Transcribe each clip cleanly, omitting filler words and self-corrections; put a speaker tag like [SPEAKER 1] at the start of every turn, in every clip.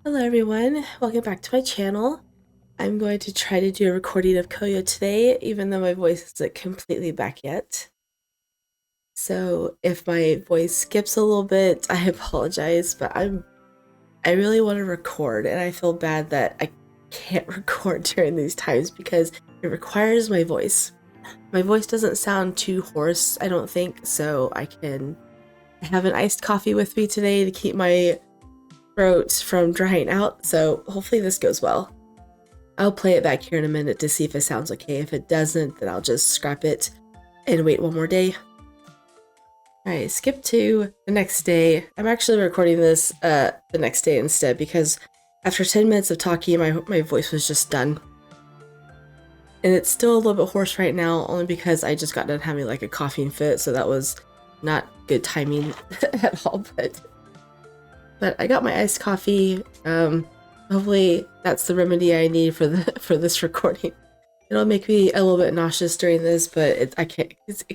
[SPEAKER 1] Hello everyone, welcome back to my channel. I'm going to try to do a recording of Koyo today, even though my voice isn't completely back yet. So if my voice skips a little bit, I apologize, but I really want to record and I feel bad that I can't record during these times because it requires my voice. My voice doesn't sound too hoarse, I don't think, so I have an iced coffee with me today to keep my throat from drying out, so hopefully this goes well. I'll play it back here in a minute to see if it sounds okay. If it doesn't, then I'll just scrap it and wait one more day. Alright, skip to the next day. I'm actually recording this the next day instead because after 10 minutes of talking, my voice was just done. And it's still a little bit hoarse right now, only because I just got done having like a coughing fit, so that was not good timing at all, but I got my iced coffee. Hopefully that's the remedy I need for this recording. It'll make me a little bit nauseous during this, but it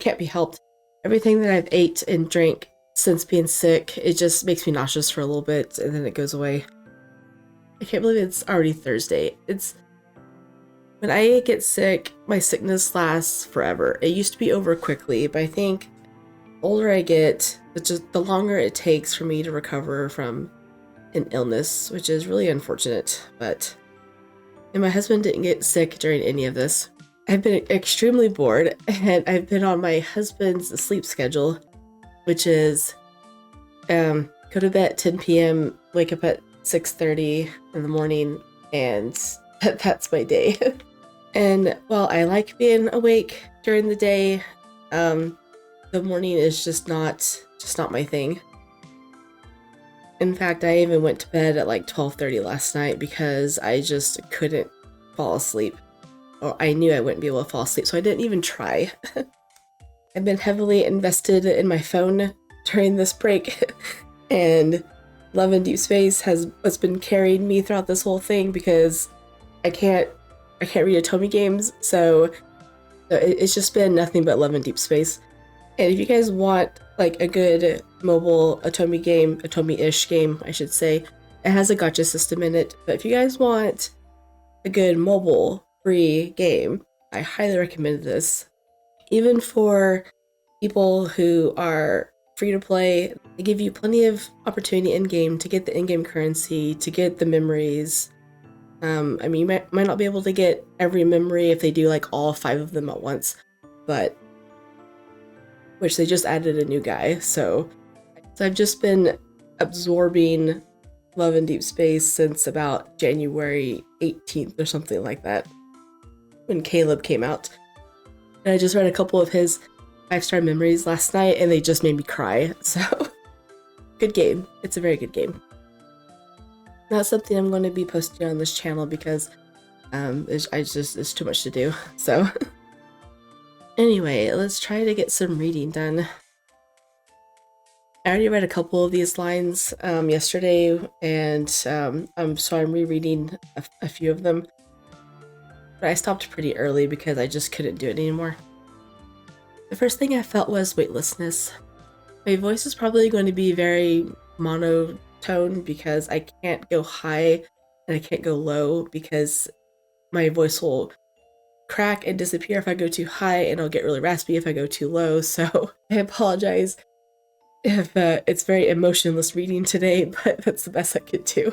[SPEAKER 1] can't be helped. Everything that I've ate and drank since being sick, it just makes me nauseous for a little bit and then it goes away. I can't believe it's already Thursday. When I get sick, my sickness lasts forever. It used to be over quickly, but I think the older I get, the longer it takes for me to recover from an illness, which is really unfortunate. And my husband didn't get sick during any of this. I've been extremely bored, and I've been on my husband's sleep schedule, which is go to bed at 10 p.m., wake up at 6:30 in the morning, and that's my day. And while I like being awake during the day, the morning is just not my thing. In fact, I even went to bed at like 12:30 last night because I just couldn't fall asleep. Or I knew I wouldn't be able to fall asleep, so I didn't even try. I've been heavily invested in my phone during this break, and Love in Deep Space has what's been carrying me throughout this whole thing because I can't read Otome games, so it's just been nothing but Love in Deep Space. And if you guys want like a good mobile Otome game, Otome-ish game, I should say, it has a gacha system in it. But if you guys want a good mobile free game, I highly recommend this. Even for people who are free to play, they give you plenty of opportunity in game to get the in-game currency, to get the memories. I mean, you might not be able to get every memory if they do like all 5 of them at once, but which they just added a new guy, so I've just been absorbing Love in Deep Space since about January 18th or something like that, when Caleb came out. And I just read a couple of his 5-star memories last night, and they just made me cry, so good game. It's a very good game. Not something I'm going to be posting on this channel because it's too much to do, so anyway, let's try to get some reading done. I already read a couple of these lines yesterday, and so I'm rereading a few of them. But I stopped pretty early because I just couldn't do it anymore. The first thing I felt was weightlessness. My voice is probably going to be very monotone because I can't go high and I can't go low because my voice will crack and disappear if I go too high, and I'll get really raspy if I go too low, so I apologize if it's very emotionless reading today, but that's the best I could do.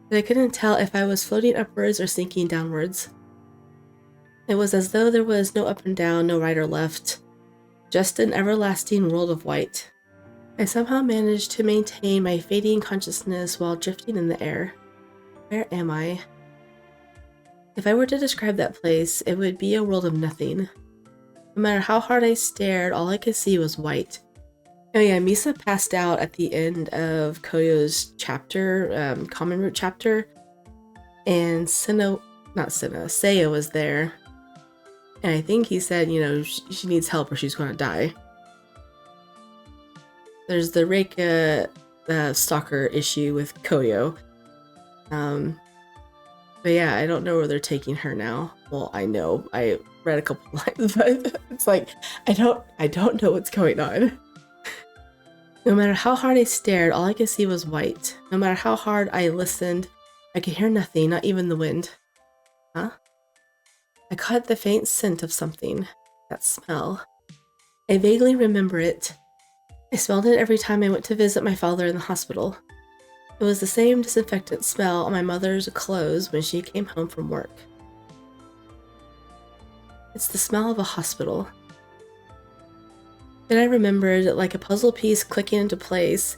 [SPEAKER 1] But I couldn't tell if I was floating upwards or sinking downwards. It was as though there was no up and down, no right or left, just an everlasting world of white. I somehow managed to maintain my fading consciousness while drifting in the air. Where am I? If I were to describe that place, it would be a world of nothing. No matter how hard I stared, all I could see was white. Oh yeah, Misa passed out at the end of Koyo's chapter, Common Root chapter, and Seiya was there. And I think he said, you know, she needs help or she's going to die. There's the Reika stalker issue with Koyo. But yeah, I don't know where they're taking her now. Well, I know. I read a couple lines, but it's like I don't know what's going on. No matter how hard I stared, all I could see was white. No matter how hard I listened, I could hear nothing, not even the wind. Huh? I caught the faint scent of something. That smell. I vaguely remember it. I smelled it every time I went to visit my father in the hospital. It was the same disinfectant smell on my mother's clothes when she came home from work. It's the smell of a hospital. Then I remembered, like a puzzle piece clicking into place,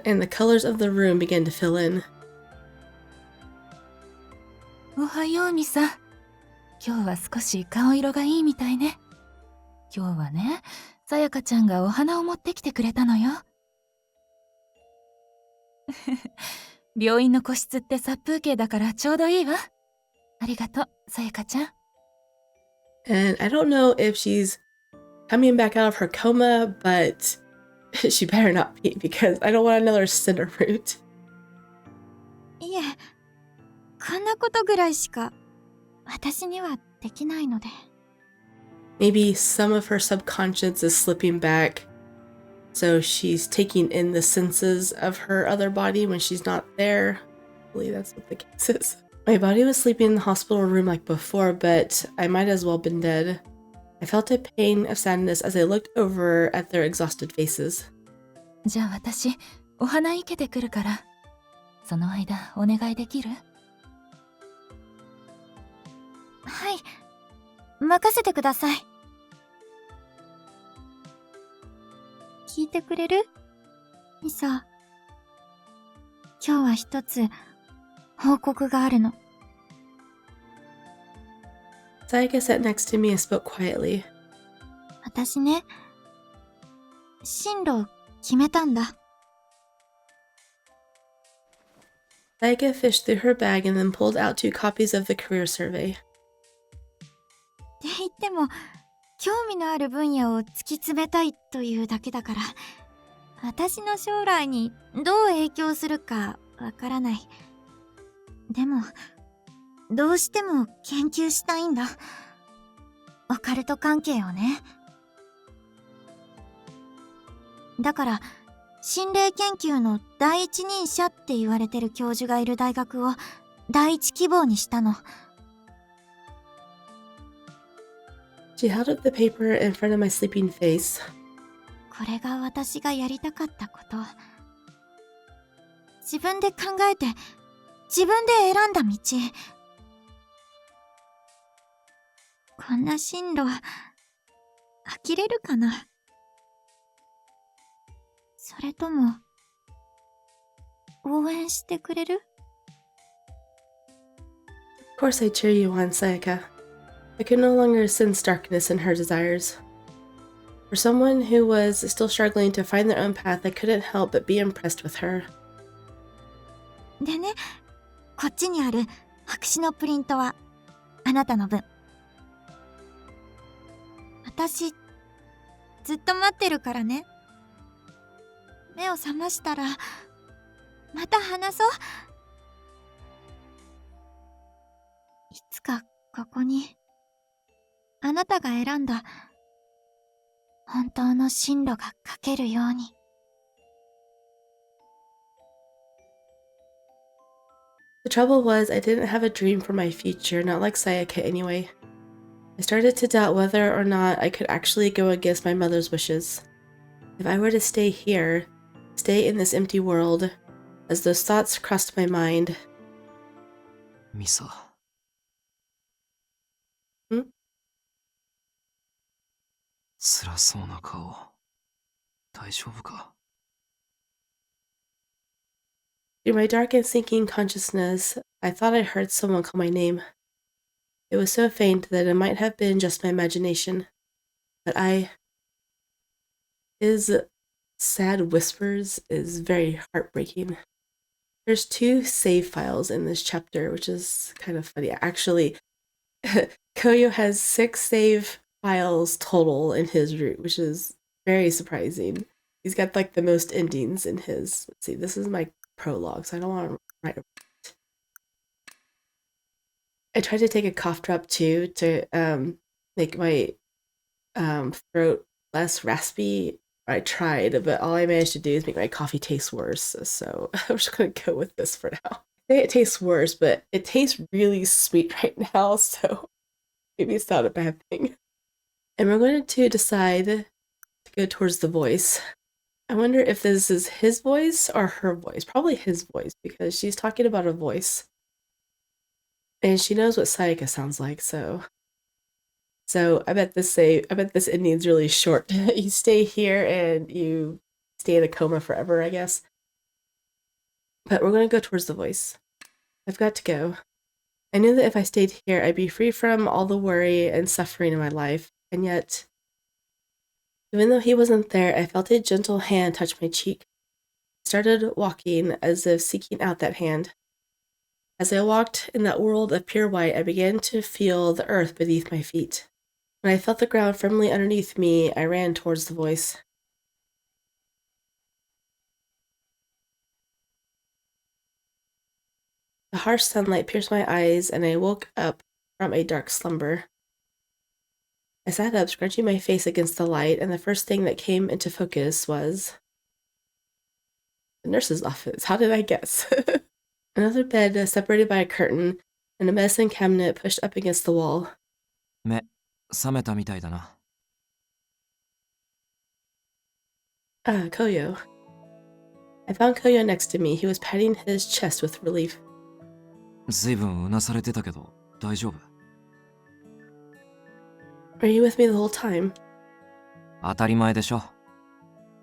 [SPEAKER 1] and the colors of the room began to fill in.
[SPEAKER 2] おはようミサ。今日は少し顔色がいいみたいね。今日はね、さやかちゃんがお花を持ってきてくれたのよ。病院の個室って殺風景だからちょうどいいわ。ありがとう、さやかちゃん。
[SPEAKER 1] And I don't know if she's coming back out of her coma, but she better not be, because I don't want another cinder root.
[SPEAKER 3] いえ、こんなことぐらいしか私にはできないので。
[SPEAKER 1] Maybe some of her subconscious is slipping back, so she's taking in the senses of her other body when she's not there. I believe that's what the case is. My body was sleeping in the hospital room like before, but I might as well have been dead. I felt a pain of sadness as I looked over at their exhausted faces.
[SPEAKER 2] じゃあ私、お花生けてくるから。その間、お願いできる？
[SPEAKER 3] はい、任せてください。聞いてくれる？ミサ。今日は一つ報告があるの。
[SPEAKER 1] Sayaka sat next to me and spoke quietly.
[SPEAKER 3] 私ね、進路決めたんだ。
[SPEAKER 1] Sayaka fished through her bag and then pulled out 2 copies of the career survey.
[SPEAKER 3] って言っても、興味のある分野を突き詰めたいというだけだから、私の将来にどう影響するかわからない。でも、どうしても研究したいんだ。オカルト関係をね。だから、心霊研究の第一人者って言われてる教授がいる大学を第一希望にしたの。
[SPEAKER 1] She held up the paper in front of my sleeping face.
[SPEAKER 3] これが私がやりたかったこと。自分で考えて、自分で選んだ道。こんな進路、呆れるかな？それとも、応援してくれる？
[SPEAKER 1] Of course I cheer you on, Sayaka. I could no longer sense darkness in her desires. For someone who was still struggling to find their own path, I couldn't help but be impressed with her.
[SPEAKER 3] でね、こっちにある白紙のプリントは、あなたの分。私、ずっと待ってるからね。目を覚ましたら、また話そう。いつかここに、あなたが選んだ、本当の進路が書けるように。
[SPEAKER 1] The trouble was, I didn't have a dream for my future, not like Sayaka anyway. I started to doubt whether or not I could actually go against my mother's wishes. If I were to stay here, stay in this empty world, as those thoughts crossed my mind.
[SPEAKER 4] Misa.
[SPEAKER 1] Hmm?
[SPEAKER 4] 辛そうな顔。大丈夫か?
[SPEAKER 1] Through my dark and sinking consciousness, I thought I heard someone call my name. It was so faint that it might have been just my imagination. But his sad whispers is very heartbreaking. There's 2 save files in this chapter, which is kind of funny. Actually, Koyo has 6 save files total in his route, which is very surprising. He's got like the most endings in his. Let's see, this is my prologue, so I don't want to write it. I tried to take a cough drop too to make my throat less raspy. I tried, but all I managed to do is make my coffee taste worse. So I'm just gonna go with this for now. I think it tastes worse, but it tastes really sweet right now, so maybe it's not a bad thing. And we're going to decide to go towards the voice. I wonder if this is his voice or her voice. Probably his voice, because she's talking about a voice. And she knows what Sayaka sounds like, so I bet this ending's really short. You stay here and you stay in a coma forever, I guess. But we're gonna go towards the voice. I've got to go. I knew that if I stayed here, I'd be free from all the worry and suffering in my life, and yet, even though he wasn't there, I felt a gentle hand touch my cheek. I started walking as if seeking out that hand. As I walked in that world of pure white, I began to feel the earth beneath my feet. When I felt the ground firmly underneath me, I ran towards the voice. The harsh sunlight pierced my eyes, and I woke up from a dark slumber. I sat up, scrunching my face against the light, and the first thing that came into focus was the nurse's office. How did I guess? Another bed separated by a curtain, and a medicine cabinet pushed up against the wall.
[SPEAKER 4] 目、覚めたみたいだな。
[SPEAKER 1] Ah, Koyo. I found Koyo next to me. He was patting his chest with relief.
[SPEAKER 4] ずいぶんうなされてたけど、大丈夫？
[SPEAKER 1] Are you with me the whole time?
[SPEAKER 4] 当たり前でしょ。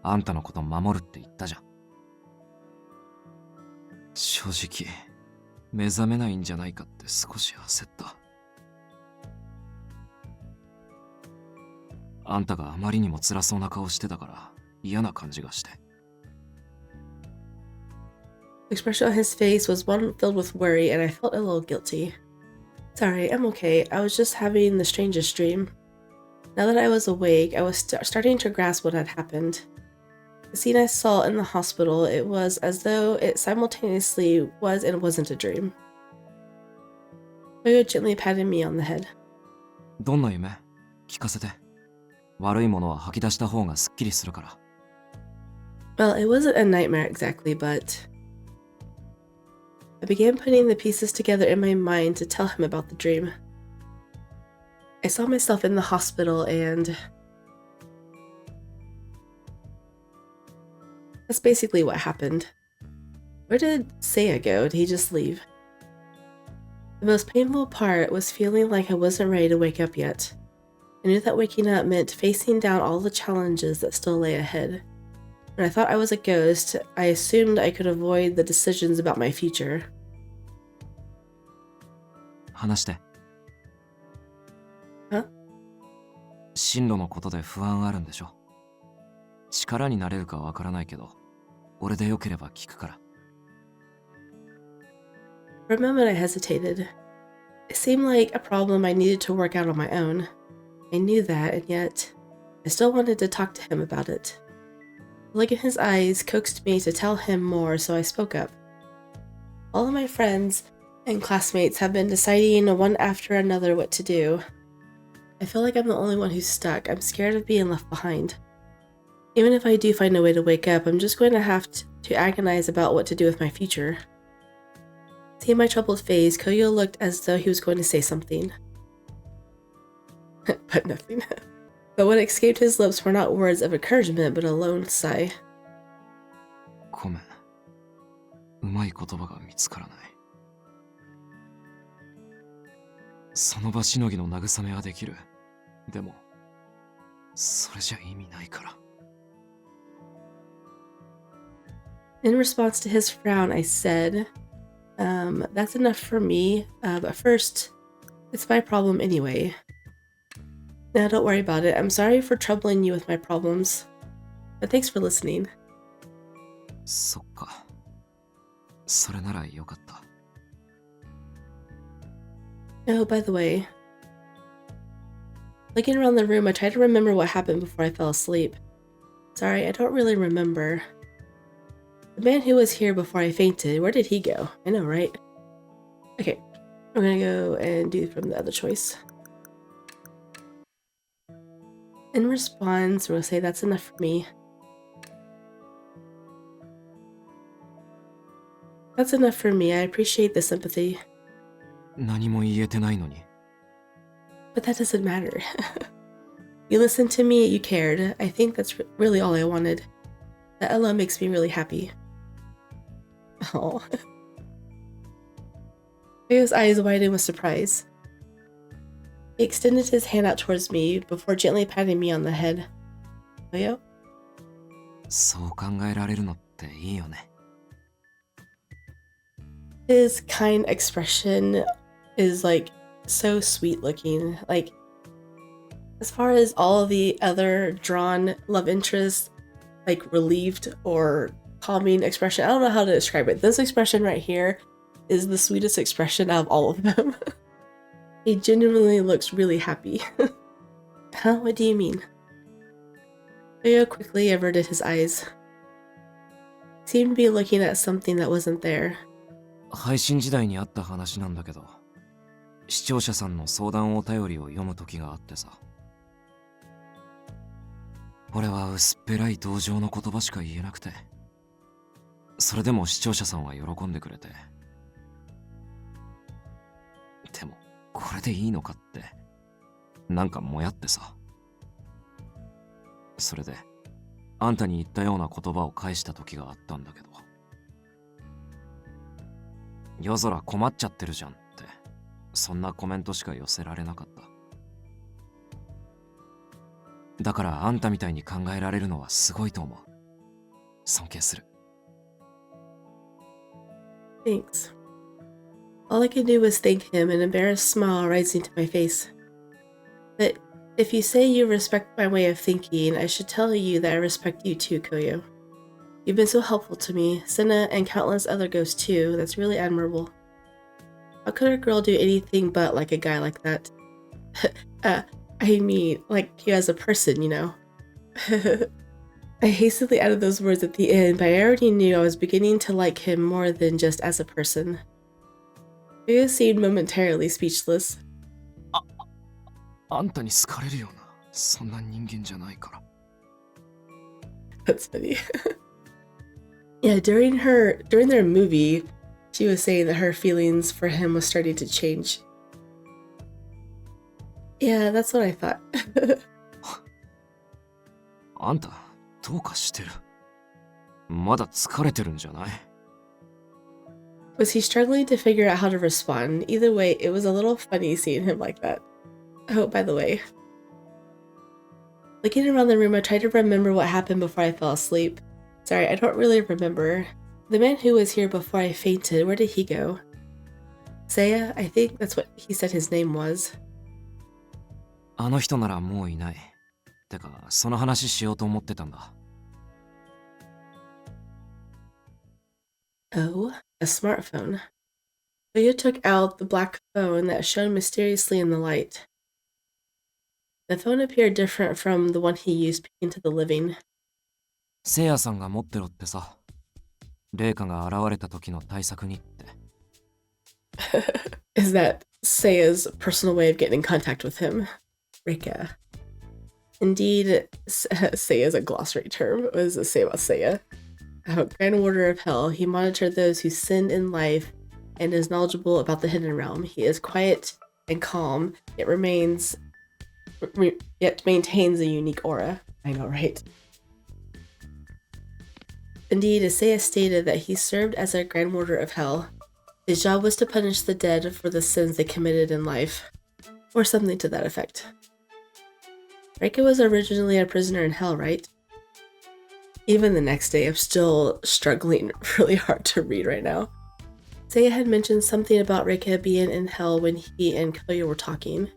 [SPEAKER 4] あんたのこと守るって言ったじゃん。正直、目覚めないんじゃないかって少し焦った。あんたがあまりにも辛そうな顔してたから嫌な感じがして。
[SPEAKER 1] The expression on his face was one filled with worry, and I felt a little guilty. Sorry, I'm okay. I was just having the strangest dream. Now that I was awake, I was starting to grasp what had happened. The scene I saw in the hospital, it was as though it simultaneously was and wasn't a dream. Koyo gently patted me on the head.
[SPEAKER 4] どんな夢？聞かせて。悪いものは吐き出した方がすっきりするから。
[SPEAKER 1] Well, it wasn't a nightmare exactly, but I began putting the pieces together in my mind to tell him about the dream. I saw myself in the hospital, and that's basically what happened. Where did Seiya go? Did he just leave? The most painful part was feeling like I wasn't ready to wake up yet. I knew that waking up meant facing down all the challenges that still lay ahead. When I thought I was a ghost, I assumed I could avoid the decisions about my future.
[SPEAKER 4] 話して。
[SPEAKER 1] Huh?
[SPEAKER 4] 進路のことで不安あるんでしょ。力になれるかわからないけど、俺でよければ聞くから。
[SPEAKER 1] For a moment I hesitated. It seemed like a problem I needed to work out on my own. I knew that, and yet I still wanted to talk to him about it. The look in his eyes coaxed me to tell him more, so I spoke up. All of my friends and classmates have been deciding one after another what to do. I feel like I'm the only one who's stuck. I'm scared of being left behind. Even if I do find a way to wake up, I'm just going to have to agonize about what to do with my future. Seeing my troubled face, Koyo looked as though he was going to say something. But nothing. But what escaped his lips were not words of encouragement, but a lone sigh.
[SPEAKER 4] ごめん。うまい言葉が見つからない。その場しのぎの慰めはできる。でも、それじゃ意味ないから。
[SPEAKER 1] In response to his frown, I said, that's enough for me, but first, it's my problem anyway. Now don't worry about it. I'm sorry for troubling you with my problems, but thanks for listening.
[SPEAKER 4] そっか。それならよかった。
[SPEAKER 1] Oh, by the way, looking around the room, I tried to remember what happened before I fell asleep. Sorry, I don't really remember. The man who was here before I fainted, where did he go? I know, right? Okay, I'm gonna go and do from the other choice. In response, we'll say that's enough for me. That's enough for me. I appreciate the sympathy.
[SPEAKER 4] 何も言えてないのに。
[SPEAKER 1] But that doesn't matter. You listened to me, you cared. I think that's really all I wanted. That alone makes me really happy. Oh. Koyo's eyes widened with surprise. He extended his hand out towards me before gently patting me on the head. Koyo?
[SPEAKER 4] そう考えられるのっていいよね。
[SPEAKER 1] His kind expression is like so sweet looking. Like, as far as all of the other drawn love interests, like relieved or calming expression, I don't know how to describe it. This expression right here is the sweetest expression out of all of them. He genuinely looks really happy. Huh? What do you mean? Koyo quickly averted his eyes. He seemed to be looking at something that wasn't there.
[SPEAKER 4] 配信時代にあった話なんだけど、視聴者さんの相談お便りを読む時があってさ。俺は薄っぺらい同情の言葉しか言えなくて、それでも視聴者さんは喜んでくれて。でもこれでいいのかってなんかもやってさ。それであんたに言ったような言葉を返した時があったんだけど、夜空困っちゃってるじゃんって、そんなコメントしか寄せられなかった。だからあんたみたいに考えられるのはすごいと思う。尊敬する。
[SPEAKER 1] Thanks. All I could do was thank him, an embarrassed smile rising to my face. But if you say you respect my way of thinking, I should tell you that I respect you too, Koyo. You've been so helpful to me, Sena and countless other ghosts too. That's really admirable. How could a girl do anything but like a guy like that? I mean, like you as a person, you know. I hastily added those words at the end, but I already knew I was beginning to like him more than just as a person. Koyo seemed momentarily speechless.
[SPEAKER 4] あんたに好かれるようなそんな人間じゃないから。
[SPEAKER 1] That's funny. Yeah, during their movie, she was saying that her feelings for him was starting to change. Yeah, that's what I thought.
[SPEAKER 4] あんたどうかしてる。まだ疲れてるんじゃない？
[SPEAKER 1] Was he struggling to figure out how to respond? Either way, it was a little funny seeing him like that. Oh, by the way. Looking around the room, I tried to remember what happened before I fell asleep. Sorry, I don't really remember. The man who was here before I fainted, where did he go? Seiya? I think that's what he said his name was.
[SPEAKER 4] あの人ならもういない。てか、その話しようと思ってたんだ。
[SPEAKER 1] Oh, a smartphone. Koyo took out the black phone that shone mysteriously in the light. The phone appeared different from the one he used peeking into the living.
[SPEAKER 4] せいやさんが持ってろってさ。レイカが現れた時の対策にって。
[SPEAKER 1] Is that Seiya's personal way of getting in contact with him? Reika. Indeed, Seiya is a glossary term. What does it say about Seiya? Grand Order of Hell. He monitored those who sinned in life and is knowledgeable about the hidden realm. He is quiet and calm, yet maintains a unique aura. I know, right? Indeed, Seiya stated that he served as a Grand Warder of Hell. His job was to punish the dead for the sins they committed in life, or something to that effect. Reika was originally a prisoner in Hell, right? Even the next day, I'm still struggling really hard to read right now. Seiya had mentioned something about Reika being in Hell when he and Koyo were talking.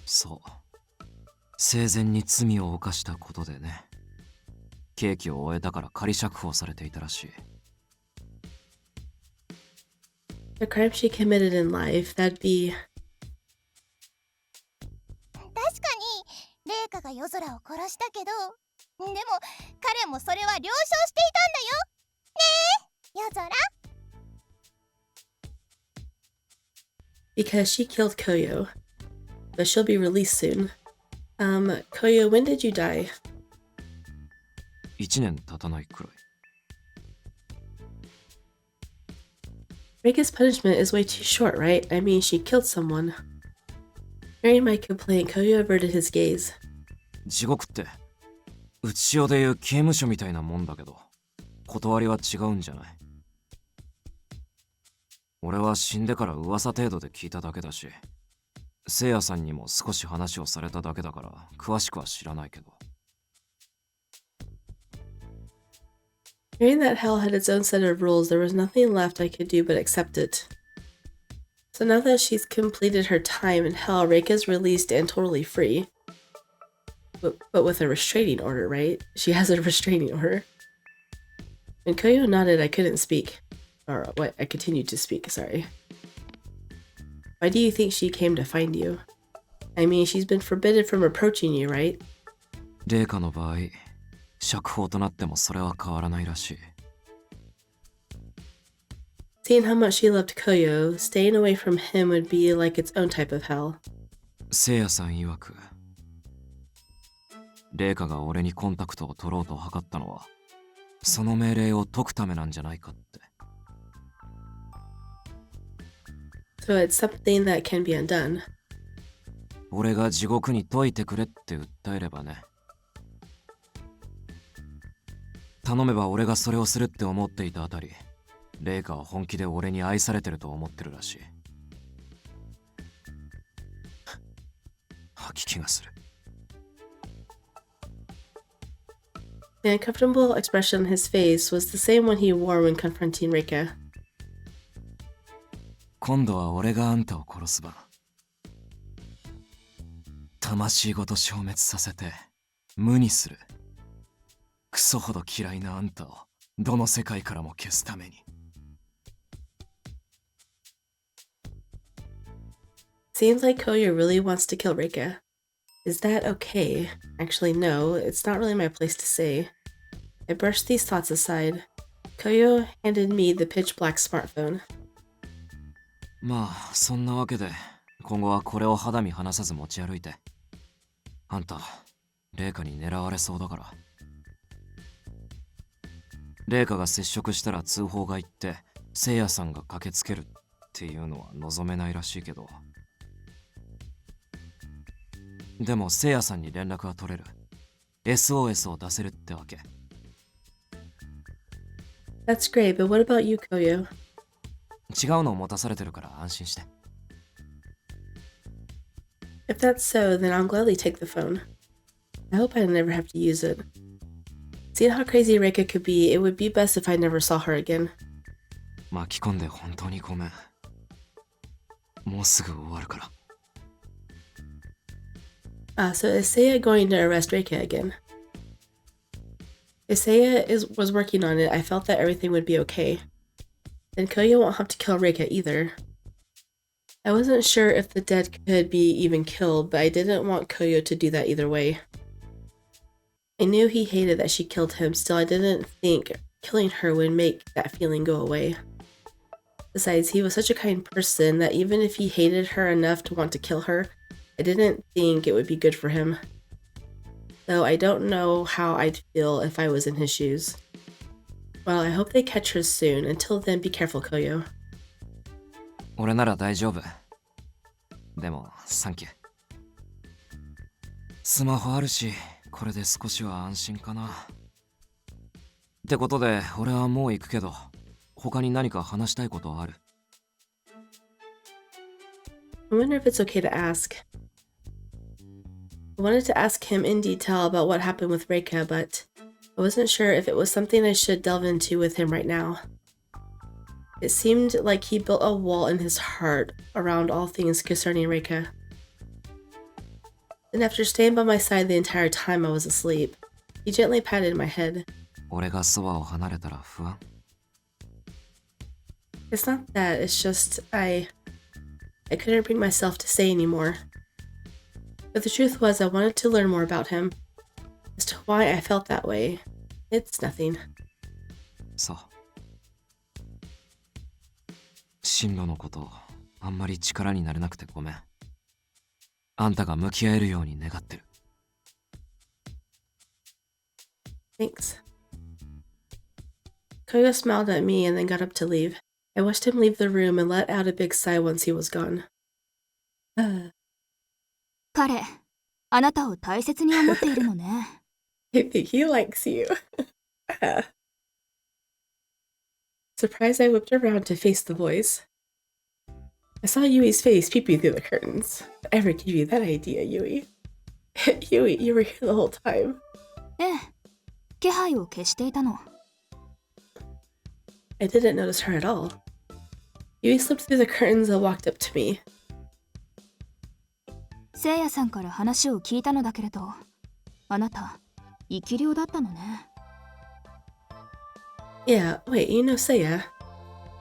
[SPEAKER 4] そう。生前に罪を犯したことでね。刑期を終えたから仮釈放されていたらしい。
[SPEAKER 1] The crime she committed in life, that'd be...
[SPEAKER 5] 確かにレイカが夜空を殺したけど、でも彼もそれは了承していたんだよ。ねえ、夜空。
[SPEAKER 1] Because she killed Koyo. But she'll be released soon. Koyo, when did you die?
[SPEAKER 4] 1年経たないくらい。
[SPEAKER 1] Reika's punishment is way too short, right? I mean, she killed someone. Hearing my complaint, Koyo averted his gaze.
[SPEAKER 4] 地獄って、うちしおでいう刑務所みたいなもんだけど、断りは違うんじゃない。俺は死んでから噂程度で聞いただけだし、せいやさんにも少し話をされただけだから詳しくは知らないけど。
[SPEAKER 1] Hearing that hell had its own set of rules, there was nothing left I could do but accept it. So now that she's completed her time in hell, Reika's released and totally free. But with a restraining order, right? She has a restraining order. When Koyo nodded, I couldn't speak. Or what? I continued to speak, sorry. Why do you think she came to find you? I mean, she's been forbidden from approaching you, right?
[SPEAKER 4] レイカの場合、釈放となってもそれは変わらないらしい。
[SPEAKER 1] Seeing how much she loved Koyo, staying away from him would be like its own type of hell.
[SPEAKER 4] せいやさん曰く、レイカが俺にコンタクトを取ろうと図ったのは、その命令を解くためなんじゃないかって。
[SPEAKER 1] So it's something that can be undone.
[SPEAKER 4] 俺が地獄に解いてくれって訴えればね。頼めば俺がそれをするって思っていたあたり、レイカは本気で俺に愛されてると思ってるらしい。吐き気がする。
[SPEAKER 1] The uncomfortable expression on his face was the same one he wore when confronting Reika.
[SPEAKER 4] 今度は俺があんたを殺す番。魂ごと消滅させて無にする。クソほど嫌いなあんたをどの世界からも消すために。
[SPEAKER 1] Seems like Koyo really wants to kill Reika. Is that okay? Actually, no, it's not really my place to say. I brushed these thoughts aside. Koyo handed me the pitch black smartphone.
[SPEAKER 4] まあそんなわけで今後はこれを肌身離さず持ち歩いて。あんたレイカに狙われそうだから。レイカが接触したら通報が行ってせいやさんが駆けつけるっていうのは望めないらしいけど、でもせいやさんに連絡は取れる。 SOS を出せるってわけ。
[SPEAKER 1] That's great, but what about you, Koyo?
[SPEAKER 4] 違うのを持たされてるから安心して。
[SPEAKER 1] If that's so, then I'll gladly take the phone. I hope I never have to use it. Seeing how crazy Reika could be, it would be best if I never saw her again.
[SPEAKER 4] 巻き込んで本当にごめん。もうすぐ終わるから。
[SPEAKER 1] So is Seiya going to arrest Reika again? If Seiya was working on it, I felt that everything would be okay. Then Koyo won't have to kill Reika either. I wasn't sure if the dead could be even killed, but I didn't want Koyo to do that either way. I knew he hated that she killed him, still I didn't think killing her would make that feeling go away. Besides, he was such a kind person that even if he hated her enough to want to kill her, I didn't think it would be good for him. Though I don't know how I'd feel if I was in his shoes. Well, I hope they catch her soon. Until then, be careful, Koyo.
[SPEAKER 4] 俺なら大丈夫。でもサンキュー。スマホあるしこれで少しは安心かな。ってことで俺はもう行くけど、他に何か話したいことある？
[SPEAKER 1] I wonder if it's okay to ask. I wanted to ask him in detail about what happened with Reika, but I wasn't sure if it was something I should delve into with him right now. It seemed like he built a wall in his heart around all things concerning Reika. And after staying by my side the entire time I was asleep, he gently patted my head.
[SPEAKER 4] 俺がそばを離れたら不安？
[SPEAKER 1] It's not that, it's just I couldn't bring myself to say anymore. But the truth was I wanted to learn more about him. As to why I felt that way, it's nothing.
[SPEAKER 4] そう。進路のことあんまり力になれなくてごめん。あんたが向き合えるように願ってる。
[SPEAKER 1] Thanks. Koyo smiled at me and then got up to leave. I watched him leave the room and let out a big sigh once he was gone.
[SPEAKER 2] 彼、あなたを大切に思っているのね。
[SPEAKER 1] I think he likes you. Surprised, I whipped around to face the boys. I saw Yui's face peeping through the curtains. Did I ever give you that idea, Yui? Yui, you were here the whole time.
[SPEAKER 2] ええ、気配を消していたの。
[SPEAKER 1] I didn't notice her at all. Yui slipped through the curtains and walked up to me.
[SPEAKER 2] せいやさんから話を聞いたのだけれど、あなた、生き量だったのね。
[SPEAKER 1] Yeah, wait, you know Seiya?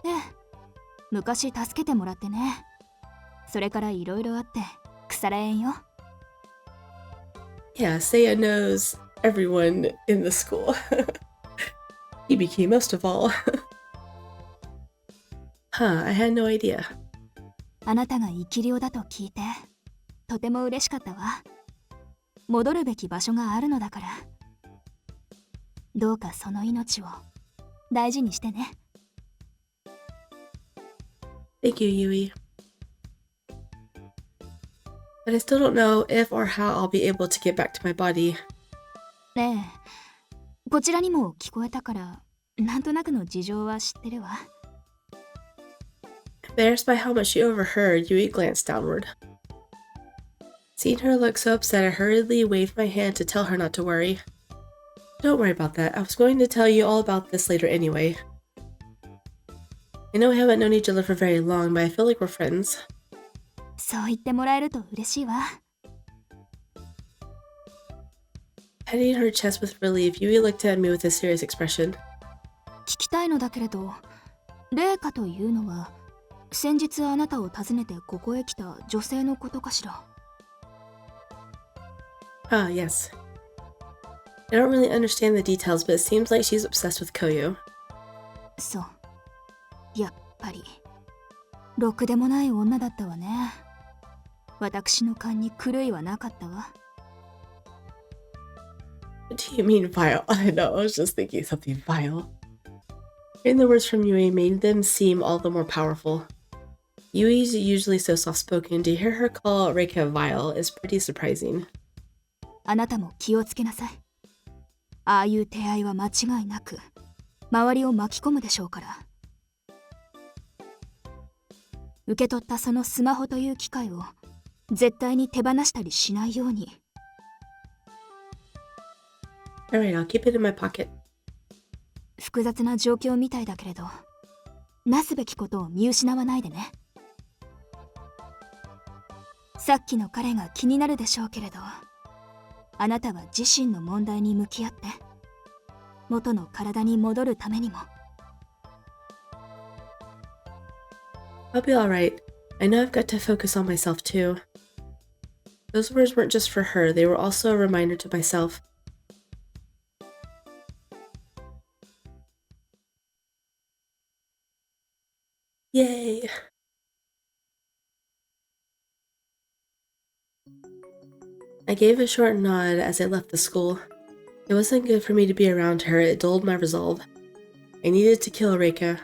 [SPEAKER 2] ええ、昔助けてもらってね。それからいろいろあって腐らえんよ。
[SPEAKER 1] Yeah, Seiya knows everyone in the school. He became most of all. Huh, I had no idea.
[SPEAKER 2] あなたが生き量だと聞いて、とても嬉しかったわ。戻るべき場所があるのだから。どうかその命を大事にしてね。
[SPEAKER 1] Thank you, Yui. But I still don't know if or how I'll be able to get back to my body.
[SPEAKER 2] ねえ、こちらにも聞こえたから、なんとなくの事情は知ってるわ。
[SPEAKER 1] Embarrassed by how much she overheard, Yui glanced downward. Seeing her look so upset, I hurriedly waved my hand to tell her not to worry. Don't worry about that. I was going to tell you all about this later anyway. I know we haven't known each other for very long, but I feel like we're friends.
[SPEAKER 2] そう言ってもらえると嬉しいわ。
[SPEAKER 1] Patting her chest with relief, Yui looked at me with a serious expression.
[SPEAKER 2] 聞きたいのだけれど、レイカというのは、先日あなたを訪ねてここへ来た女性のことかしら。
[SPEAKER 1] Ah, yes. I don't really understand the details, but it seems like she's obsessed with Koyo.
[SPEAKER 2] そう。やっぱり。ろくでもない女だったわね。私の勘に狂いはなかったわ。
[SPEAKER 1] What do you mean vile? I know, I was just thinking something vile. Hearing the words from Yui made them seem all the more powerful. Yui's usually so soft-spoken. To hear her call Reika vile is pretty surprising.
[SPEAKER 2] あなたも気をつけなさい。ああいう手合いは間違いなく、周りを巻き込むでしょうから。受け取ったそのスマホという機械を、絶対に手放したりしないように。
[SPEAKER 1] Alright, I'll keep it in my pocket.
[SPEAKER 2] 複雑な状況みたいだけれど、なすべきことを見失わないでね。さっきの彼が気になるでしょうけれど、あなたは自身の問題に向き合って、元の体に戻るためにも。
[SPEAKER 1] I'll be alright. I know I've got to focus on myself too. Those words weren't just for her, they were also a reminder to myself. Yay! I gave a short nod as I left the school. It wasn't good for me to be around her, it dulled my resolve. I needed to kill Reika.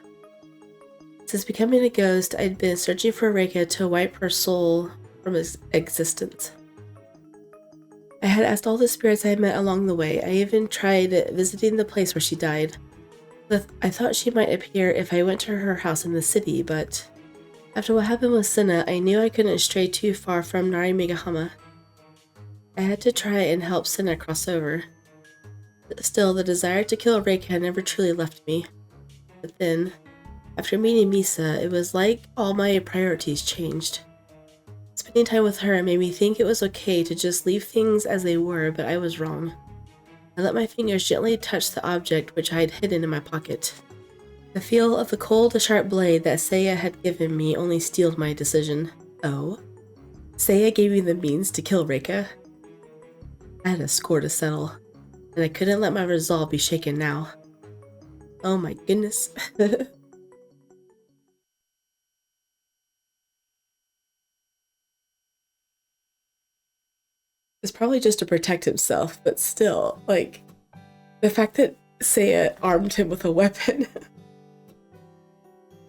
[SPEAKER 1] Since becoming a ghost, I'd been searching for Reika to wipe her soul from existence. I had asked all the spirits I met along the way. I even tried visiting the place where she died. I thought she might appear if I went to her house in the city, but after what happened with Sena, I knew I couldn't stray too far from Narimegahama. I had to try and help Sena cross over. Still, the desire to kill Reika never truly left me. But then, after meeting Misa, it was like all my priorities changed. Spending time with her made me think it was okay to just leave things as they were, but I was wrong. I let my fingers gently touch the object which I had hidden in my pocket. The feel of the cold, sharp blade that Seiya had given me only steeled my decision. Oh? Seiya gave me the means to kill Reika? I had a score to settle, and I couldn't let my resolve be shaken now. Oh my goodness. It's probably just to protect himself, but still, like, the fact that Seiya armed him with a weapon.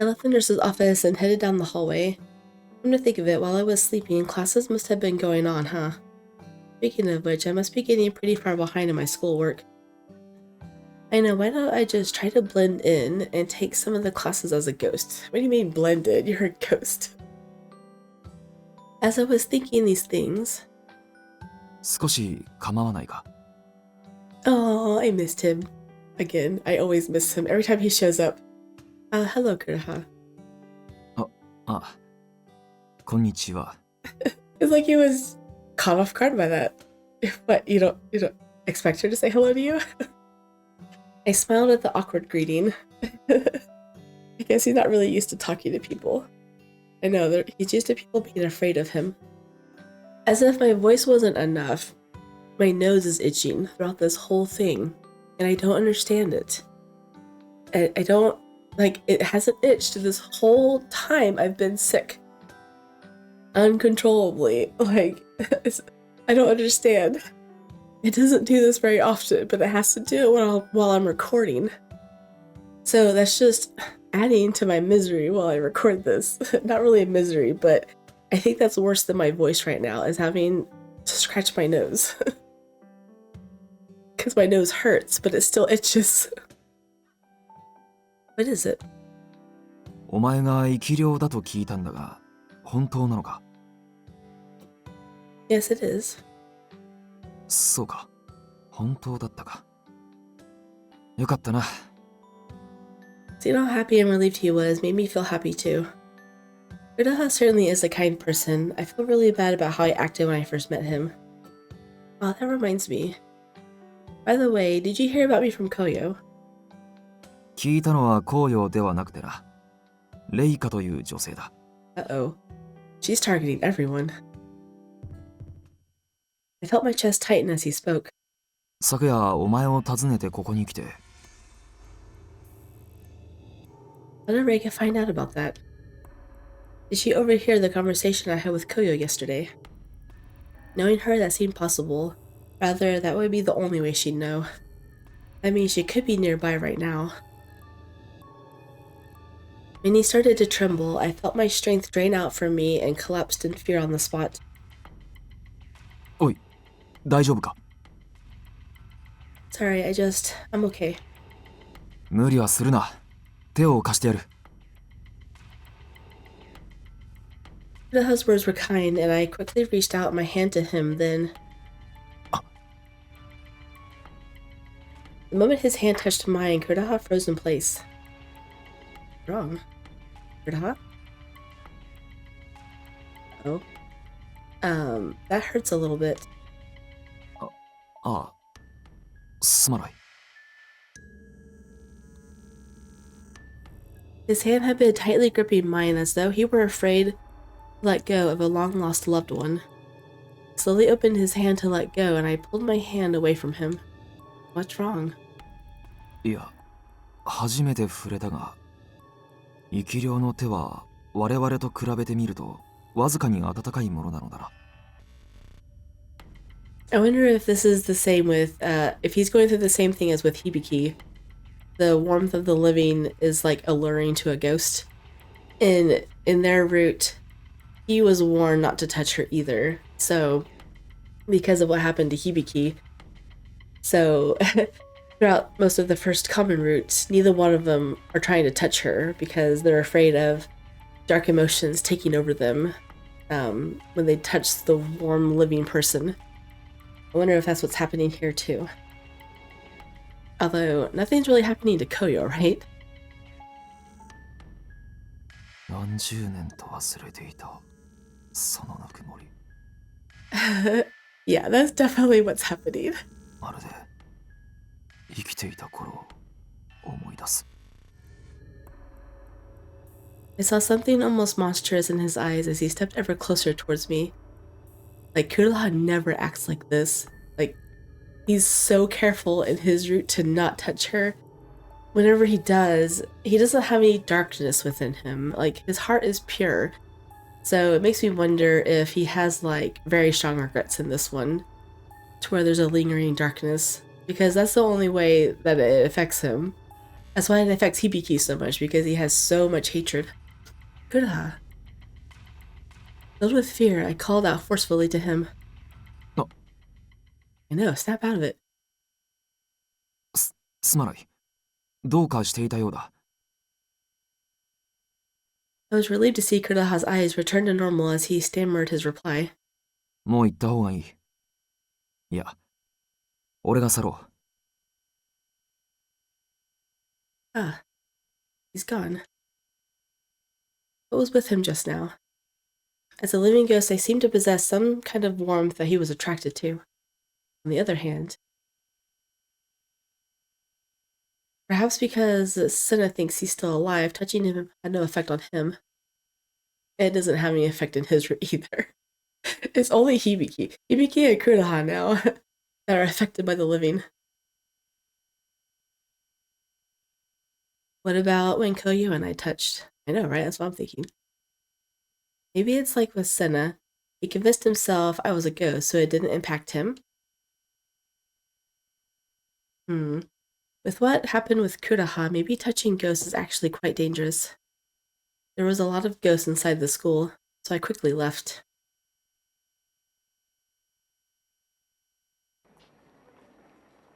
[SPEAKER 1] I left the nurse's office and headed down the hallway. Come to think of it, while I was sleeping, classes must have been going on, huh? Speaking of which, I must be getting pretty far behind in my schoolwork. I know, why don't I just try to blend in and take some of the classes as a ghost? What do you mean blend in? You're a ghost. As I was thinking these things...
[SPEAKER 4] 少し構わないか?
[SPEAKER 1] Oh, I missed him. Again, I always miss him every time he shows up. Hello, Kureha.
[SPEAKER 4] あ、こんにちは.
[SPEAKER 1] It's like he was caught off guard by that. What, you don't expect her to say hello to you? I smiled at the awkward greeting. I guess he's not really used to talking to people. I know, he's used to people being afraid of him. As if my voice wasn't enough, my nose is itching throughout this whole thing, and I don't understand it. I don't, like, it hasn't itched this whole time I've been sick. Uncontrollably. Like, I don't understand. It doesn't do this very often, but it has to do it while I'm recording. So that's just adding to my misery while I record this. Not really a misery, but I think that's worse than my voice right now, is having to scratch my nose. Because my nose hurts, but it still itches. What is it?
[SPEAKER 4] お前が生き量だと聞いたんだが、本当なのか?
[SPEAKER 1] Yes, it is.
[SPEAKER 4] そうか。本当だったか。よかったな。
[SPEAKER 1] Seeing how happy and relieved he was made me feel happy too. Kureha certainly is a kind person. I feel really bad about how I acted when I first met him. Oh, that reminds me. By the way, did you hear about me from Koyo?
[SPEAKER 4] 聞いたのはKoyoではなくてな。レイカという女性だ。
[SPEAKER 1] Uh-oh. She's targeting everyone. I felt my chest tighten as he spoke.
[SPEAKER 4] 昨夜お前を訪ねてここに来て。
[SPEAKER 1] How did Reika find out about that? Did she overhear the conversation I had with Koyo yesterday? Knowing her, that seemed possible. Rather, that would be the only way she'd know. That means she could be nearby right now. When he started to tremble, I felt my strength drain out from me and collapsed in fear on the spot.
[SPEAKER 4] おい、大丈夫か?
[SPEAKER 1] Sorry, I'm okay.
[SPEAKER 4] 無理はするな。手を貸してやる。
[SPEAKER 1] Kureha's words were kind, and I quickly reached out my hand to him, then... The moment his hand touched mine, Kureha froze in place. What's wrong? Kureha? Oh. That hurts a little bit.
[SPEAKER 4] ああ、すまない。
[SPEAKER 1] His hand had been tightly gripping mine as though he were afraid to let go of a long-lost loved one. He slowly opened his hand to let go, and I pulled my hand away from him. What's wrong?
[SPEAKER 4] いや、初めて触れたが、生き量の手は我々と比べてみるとわずかに温かいものなのだな。
[SPEAKER 1] I wonder if this is the same with, if he's going through the same thing as with Hibiki. The warmth of the living is like alluring to a ghost. In their route, he was warned not to touch her either. So, because of what happened to Hibiki. So, throughout most of the first common routes, neither one of them are trying to touch her because they're afraid of dark emotions taking over them when they touch the warm living person. I wonder if that's what's happening here too. Although, nothing's really happening to Koyo, right?
[SPEAKER 4] 何十年と忘れていたそのぬくもり。
[SPEAKER 1] Yeah, that's definitely what's happening.
[SPEAKER 4] まるで生きていた頃を思い出す。
[SPEAKER 1] I saw something almost monstrous in his eyes as he stepped ever closer towards me. Like, Kureha never acts like this. Like, he's so careful in his route to not touch her. Whenever he does, he doesn't have any darkness within him. Like, his heart is pure. So it makes me wonder if he has, like, very strong regrets in this one, to where there's a lingering darkness. Because that's the only way that it affects him. That's why it affects Hibiki so much, because he has so much hatred. Kureha. Filled with fear, I called out forcefully to him.
[SPEAKER 4] Oh.
[SPEAKER 1] I know, snap out of it.
[SPEAKER 4] すまない。どうかしていたようだ。
[SPEAKER 1] I was relieved to see Kureha's eyes return to normal as he stammered his reply.
[SPEAKER 4] もう行った方がいい。いや、俺が去ろう。
[SPEAKER 1] Ah, he's gone. What was with him just now? As a living ghost, I seemed to possess some kind of warmth that he was attracted to. On the other hand, perhaps because Sena thinks he's still alive, touching him had no effect on him. It doesn't have any effect in his either. It's only Hibiki. Hibiki and Kureha now that are affected by the living. What about when Koyo and I touched? I know, right? That's what I'm thinking. Maybe it's like with Sena. He convinced himself I was a ghost, so it didn't impact him. With what happened with Kureha, maybe touching ghosts is actually quite dangerous. There was a lot of ghosts inside the school, so I quickly left.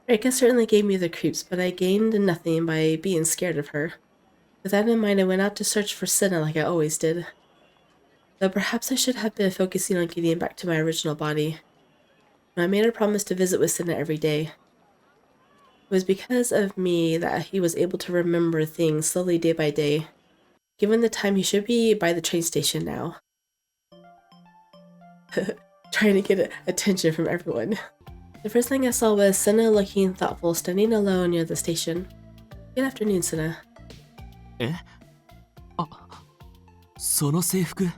[SPEAKER 1] Reika certainly gave me the creeps, but I gained nothing by being scared of her. With that in mind, I went out to search for Sena like I always did. Though perhaps I should have been focusing on getting back to my original body. I made a promise to visit with Sena every day. It was because of me that he was able to remember things slowly day by day. Given the time, he should be by the train station now. Trying to get attention from everyone. The first thing I saw was Sena looking thoughtful, standing alone near the station. Good afternoon, Sena.
[SPEAKER 4] え？あ、その制服。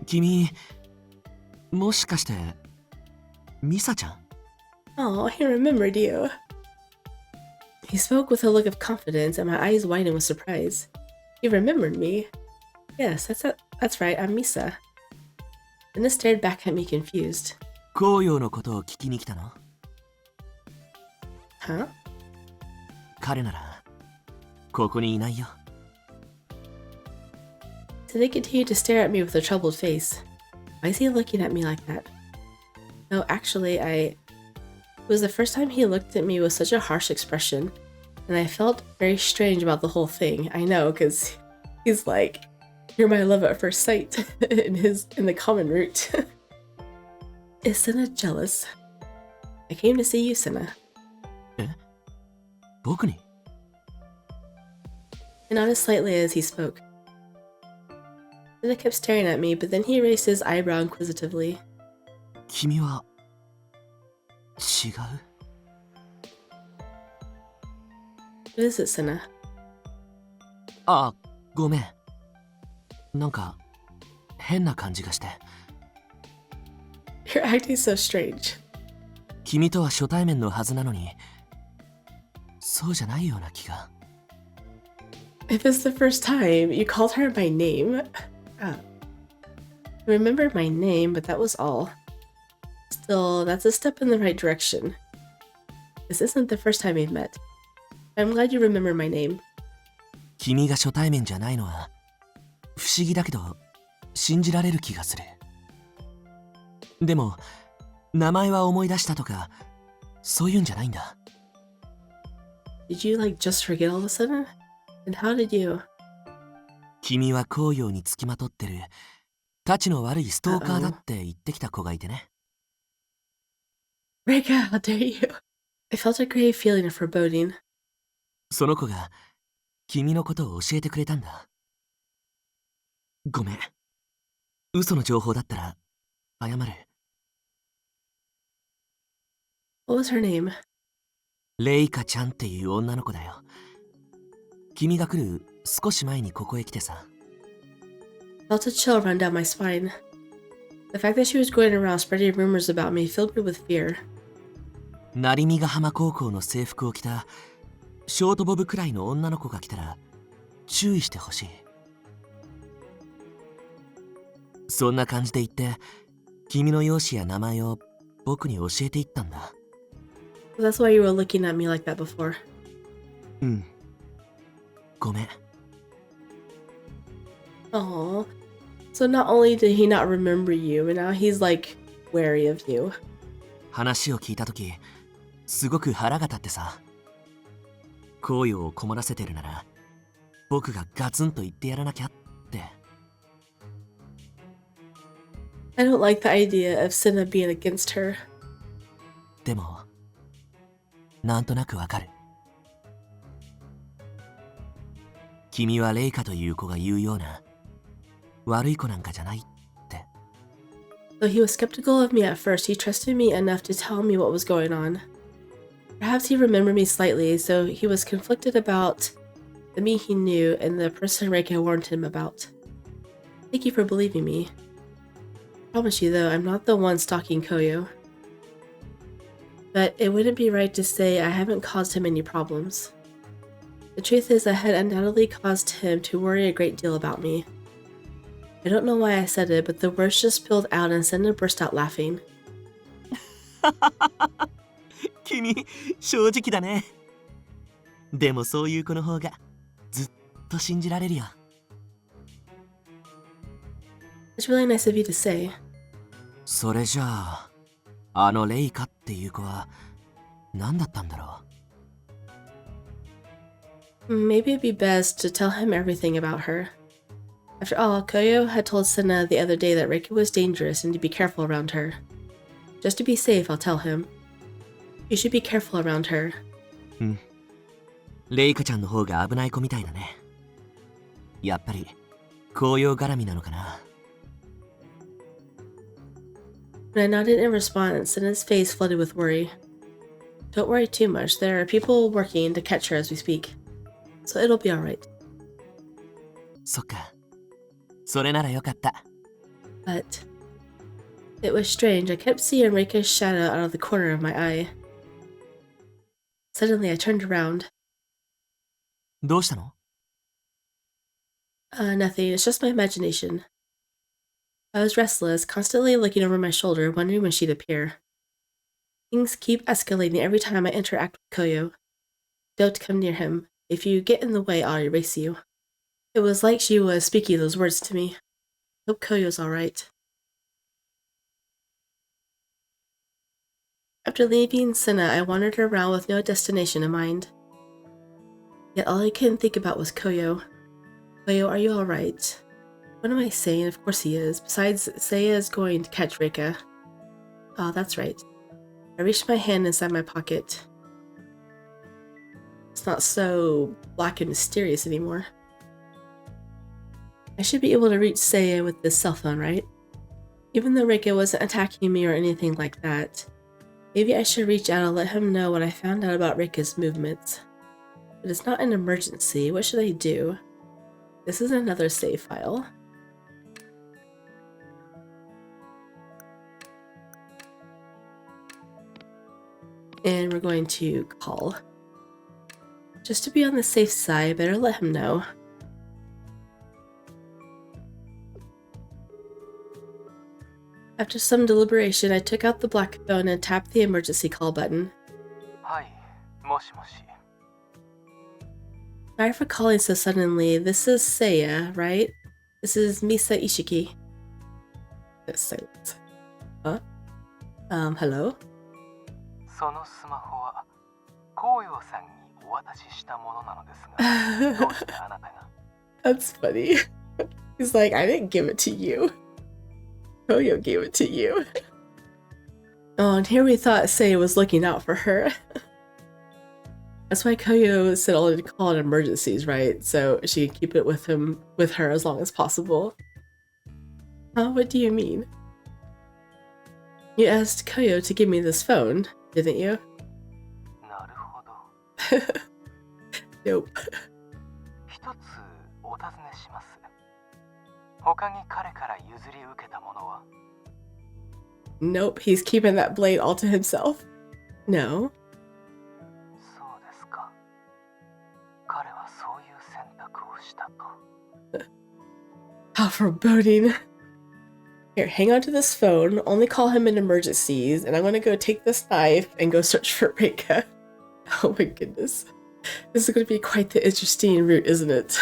[SPEAKER 4] 君、もしかして、ミサちゃん？
[SPEAKER 1] Oh, he remembered you. He spoke with a look of confidence, and my eyes widened with surprise. He remembered me. Yes, that's right, I'm Misa. Sena stared back at me confused.
[SPEAKER 4] 紅葉のことを聞きに来たの？
[SPEAKER 1] Huh?
[SPEAKER 4] 彼なら、ここにいないよ。
[SPEAKER 1] Sena continued to stare at me with a troubled face. Why is he looking at me like that? No, actually, it was the first time he looked at me with such a harsh expression, and I felt very strange about the whole thing. I know, because he's like, you're my love at first sight in the common route. Is Sena jealous? I came to see you, Sena.
[SPEAKER 4] え？僕に？
[SPEAKER 1] He nodded slightly as he spoke. Sena kept staring at me, but then he raised his eyebrow inquisitively.
[SPEAKER 4] 君は違う？
[SPEAKER 1] What is it, Sena?
[SPEAKER 4] あ、ごめん。なんか変な感じがして。
[SPEAKER 1] You're acting so strange.
[SPEAKER 4] 君とは初対面のはずなのに、そうじゃないような気が。
[SPEAKER 1] If it's the first time, you called her by name. I remembered my name, but that was all. Still, that's a step in the right direction. This isn't the first time we've met. I'm glad you remember my name.
[SPEAKER 4] 君が初対面じゃないのは不思議だけど信じられる気がする。でも名前は思い出したとかそういうんじゃないんだ。
[SPEAKER 1] Did you just forget all of a sudden? And how did you?
[SPEAKER 4] 君は紅葉につきまとってるたちの悪いストーカーだって言ってきた子がいてね。
[SPEAKER 1] Reika, how dare you? I felt a grave feeling of foreboding.
[SPEAKER 4] その子が君のことを教えてくれたんだ。ごめん。嘘の情報だったら謝る。
[SPEAKER 1] What was her name?
[SPEAKER 4] レイカちゃんっていう女の子だよ。君が来る少し前にここへ来てさ。
[SPEAKER 1] Felt a chill run down my spine. The fact that she was going around spreading rumors about me filled me with fear.
[SPEAKER 4] 成見ヶ浜高校の制服を着たショートボブくらいの女の子が来たら注意してほしい。そんな感じで言って君の容姿や名前を僕に教えていったんだ。
[SPEAKER 1] That's why you were looking at me like that before.
[SPEAKER 4] うん。ごめん。
[SPEAKER 1] Aw. So not only did he not remember you, but now he's like wary of you.
[SPEAKER 4] 話を聞いたとき、すごく腹が立ってさ。好意をこもらせてるなら、僕がガツンと言ってやらなきゃって。
[SPEAKER 1] I don't like the idea of Sena being against her.
[SPEAKER 4] でも、なんとなくわかる。君はレイカという子が言うような悪い子なんかじゃないって。
[SPEAKER 1] Though he was skeptical of me at first, he trusted me enough to tell me what was going on. Perhaps he remembered me slightly, so he was conflicted about the me he knew and the person Reika warned him about. Thank you for believing me. I promise you though, I'm not the one stalking Koyo. But it wouldn't be right to say I haven't caused him any problems. The truth is I had undoubtedly caused him to worry a great deal about me. I don't know why I said it, but the words just spilled out and Sena burst out laughing.
[SPEAKER 4] 君、正直だね。でもそういう子の方がずっと信じられるよ。
[SPEAKER 1] It's really nice of you to say.
[SPEAKER 4] それじゃあ、あのレイカっていう子は何だったんだろう。
[SPEAKER 1] Maybe it'd be best to tell him everything about her. After all, Koyo had told Sena the other day that Reika was dangerous and to be careful around her. Just to be safe, I'll tell him. You should be careful around her.
[SPEAKER 4] うん。レイカちゃんの方が危ない子みたいだね。やっぱり紅葉絡みなのかな。
[SPEAKER 1] When I nodded in response, Sena's face flooded with worry. Don't worry too much. There are people working to catch her as we speak. So it'll be alright.
[SPEAKER 4] そっか。それならよかった。
[SPEAKER 1] But it was strange. I kept seeing Reika's shadow out of the corner of my eye. Suddenly, I turned around.
[SPEAKER 4] どうしたの？
[SPEAKER 1] Nothing. It's just my imagination. I was restless, constantly looking over my shoulder, wondering when she'd appear. Things keep escalating every time I interact with Koyo. Don't come near him. If you get in the way, I'll erase you. It was like she was speaking those words to me. Hope Koyo's alright. After leaving Sena, I wandered around with no destination in mind. Yet all I couldn't think about was Koyo. Koyo, are you alright? What am I saying? Of course he is. Besides, Seiya is going to catch Reika. Oh, that's right. I reached my hand inside my pocket. It's not so black and mysterious anymore. I should be able to reach Seiya with this cell phone, right? Even though Reika wasn't attacking me or anything like that, maybe I should reach out and let him know what I found out about Reika's movements. But it's not an emergency. What should I do? This is another save file. And we're going to call. Just to be on the safe side, better let him know. After some deliberation, I took out the black phone and tapped the emergency call button.
[SPEAKER 6] はい、もしもし。
[SPEAKER 1] Sorry for calling so suddenly. This is Seiya, right? This is Misa Ishiki. That's silence. Huh? Hello?
[SPEAKER 6] そのスマホは紅葉さんにお渡ししたものなのですが、どうしてあなたが？
[SPEAKER 1] That's funny. He's like, I didn't give it to you. Koyo gave it to you. Oh, and here we thought Seiya was looking out for her. That's why Koyo said only to call in emergencies, right? So she could keep it with her as long as possible. Huh? What do you mean? You asked Koyo to give me this phone, didn't you?
[SPEAKER 6] なるほど。
[SPEAKER 1] Nope.
[SPEAKER 6] 一つお尋ねします。他に彼から譲り受けたものは？
[SPEAKER 1] Nope, he's keeping that blade all to himself. No.
[SPEAKER 6] そうですか。彼はそういう選択をしたと。
[SPEAKER 1] How foreboding. Here, hang on to this phone, only call him in emergencies, and I'm gonna go take this knife and go search for Reika. Oh my goodness. This is going to be quite the interesting route, isn't it?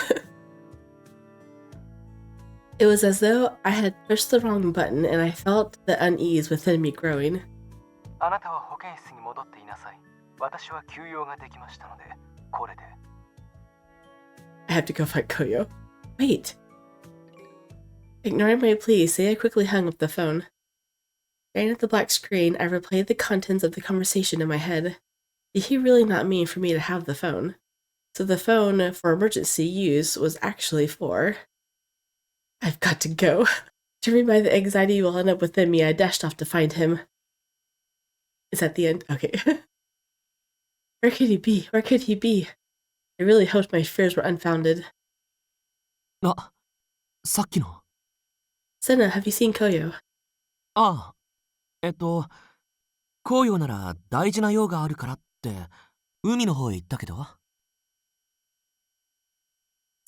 [SPEAKER 1] It was as though I had pushed the wrong button and I felt the unease within me growing.
[SPEAKER 6] あなたは保健室に戻っていなさい。私は休養ができましたので、これで。
[SPEAKER 1] I have to go fight Koyo. Wait. Ignoring my plea, Seiya quickly hung up the phone. Staring at the black screen, I replayed the contents of the conversation in my head. Did he really not mean for me to have the phone? So the phone for emergency use was actually for... I've got to go. Driven by the anxiety welling up within me, I dashed off to find him. Is that the end? Okay. Where could he be? Where could he be? I really hoped my fears were unfounded.
[SPEAKER 4] あ、さっきの。
[SPEAKER 1] Sena, have you seen Koyo?
[SPEAKER 4] ああ、紅葉なら大事な用があるからって、海の方へ行ったけど。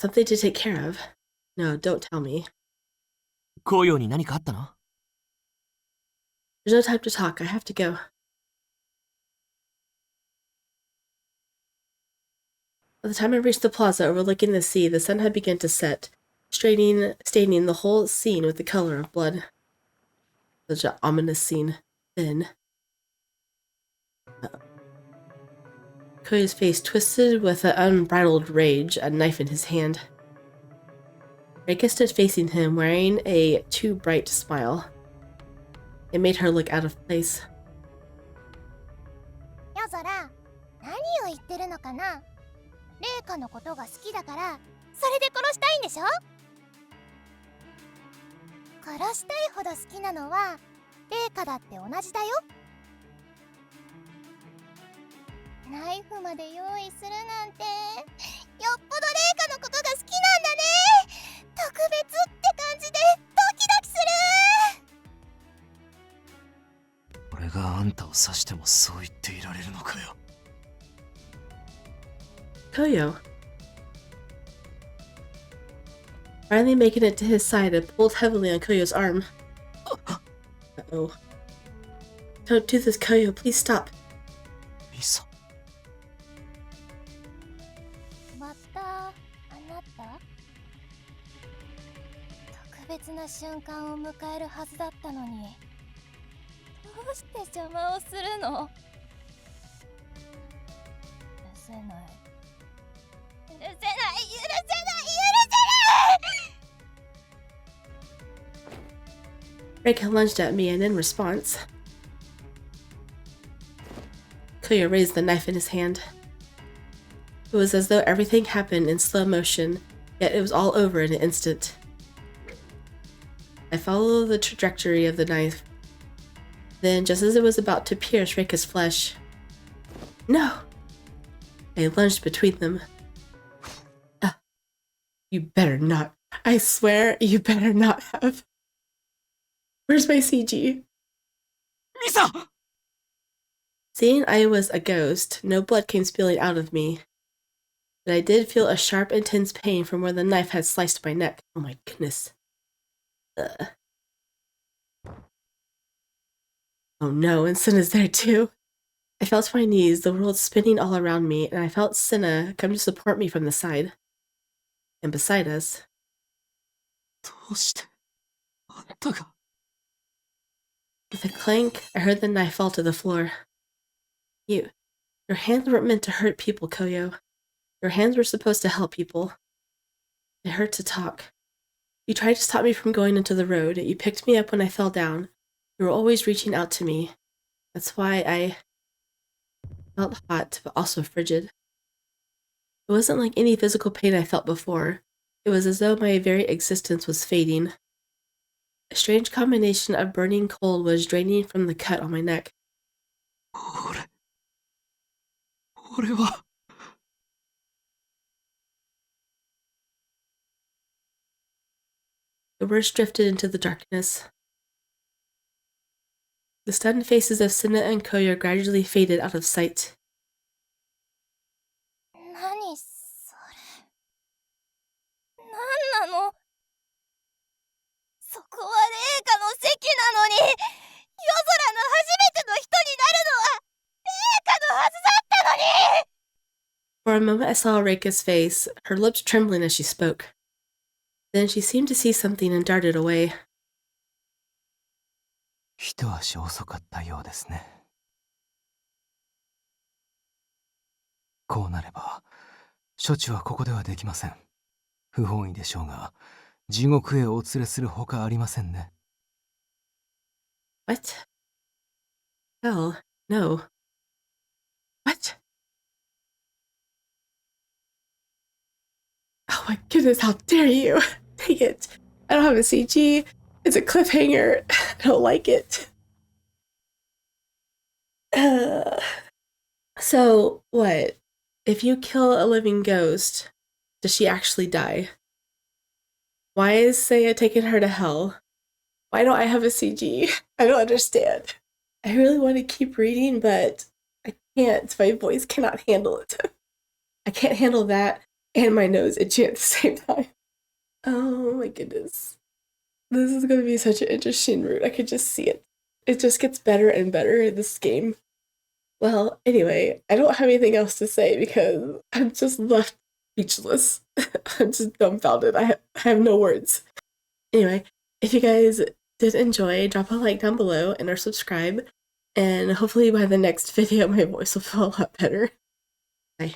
[SPEAKER 1] Something to take care of? No, don't tell me.
[SPEAKER 4] 紅葉に何かあったの？
[SPEAKER 1] There's no time to talk. I have to go. By the time I reached the plaza overlooking the sea, the sun had begun to set, staining the whole scene with the color of blood. Such an ominous scene. Then... Koyo's face twisted with an unbridled rage, a knife in his hand. Reika stood facing him, wearing a too bright smile. It made her look out of place.
[SPEAKER 5] 夜空、何を言ってるのかな？レイカのことが好きだから、それで殺したいんでしょ？殺したいほど好きなのは、レイカだって同じだよ。ナイフまで用意するなんて、よっぽどレイカのことが好きなんだね。特別って感じでドキドキする。
[SPEAKER 4] 俺があんたを刺してもそう言っていられるのかよ。
[SPEAKER 1] Koyo. Finally making it to his side, I pulled heavily on Koyo's arm. Uh-oh. Don't do this, Koyo. Please stop.
[SPEAKER 4] Misa.
[SPEAKER 5] またあなた？特別な瞬間を迎えるはずだったのに、どうして邪魔をするの？許せない。許せない、許せない、許せない！
[SPEAKER 1] Reika lunged at me, and in response, Koyo raised the knife in his hand. It was as though everything happened in slow motion, yet it was all over in an instant. I followed the trajectory of the knife. Then, just as it was about to pierce Reika's flesh, no! I lunged between them. You better not. I swear, you better not have. Where's my CG?
[SPEAKER 4] Misa!
[SPEAKER 1] Seeing I was a ghost, no blood came spilling out of me. But I did feel a sharp, intense pain from where the knife had sliced my neck. Oh my goodness. Oh no, and Sena's there too. I fell to my knees, the world spinning all around me, and I felt Sena come to support me from the side. And beside us...
[SPEAKER 4] どうしてあんたが。
[SPEAKER 1] With a clank, I heard the knife fall to the floor. Your hands weren't meant to hurt people, Koyo. Your hands were supposed to help people. It hurt to talk. You tried to stop me from going into the road. You picked me up when I fell down. You were always reaching out to me. That's why I felt hot, but also frigid. It wasn't like any physical pain I felt before. It was as though my very existence was fading. A strange combination of burning cold was draining from the cut on my neck.
[SPEAKER 4] 俺は。
[SPEAKER 1] The words drifted into the darkness. The stunned faces of Sena and Koyo gradually faded out of sight.
[SPEAKER 5] 何それ？何なの？そこはレイカの席なのに、夜空の初めての人になるのはレイカのはずだったのに！
[SPEAKER 1] For a a moment I saw Reika's face, her lips trembling as she spoke. Then she seemed to see something and darted away.
[SPEAKER 6] 一足遅かったようですね。こうなれば、処置はここではできません。不本意でしょうが、地獄へお連れするほかありませんね。
[SPEAKER 1] What? Hell, no. What? Oh my goodness, how dare you! Dang it. I don't have a CG. It's a cliffhanger. I don't like it. So, what? If you kill a living ghost, does she actually die? Why is Seiya taking her to hell? Why don't I have a CG? I don't understand. I really want to keep reading, but I can't. My voice cannot handle it. I can't handle that and my nose itching at the same time. Oh my goodness. This is going to be such an interesting route. I could just see it. It just gets better and better in this game. Well, anyway, I don't have anything else to say because I'm just left speechless. I'm just dumbfounded. I have no words. Anyway, if you guys did enjoy, drop a like down below and or subscribe. And hopefully by the next video, my voice will feel a lot better. Bye.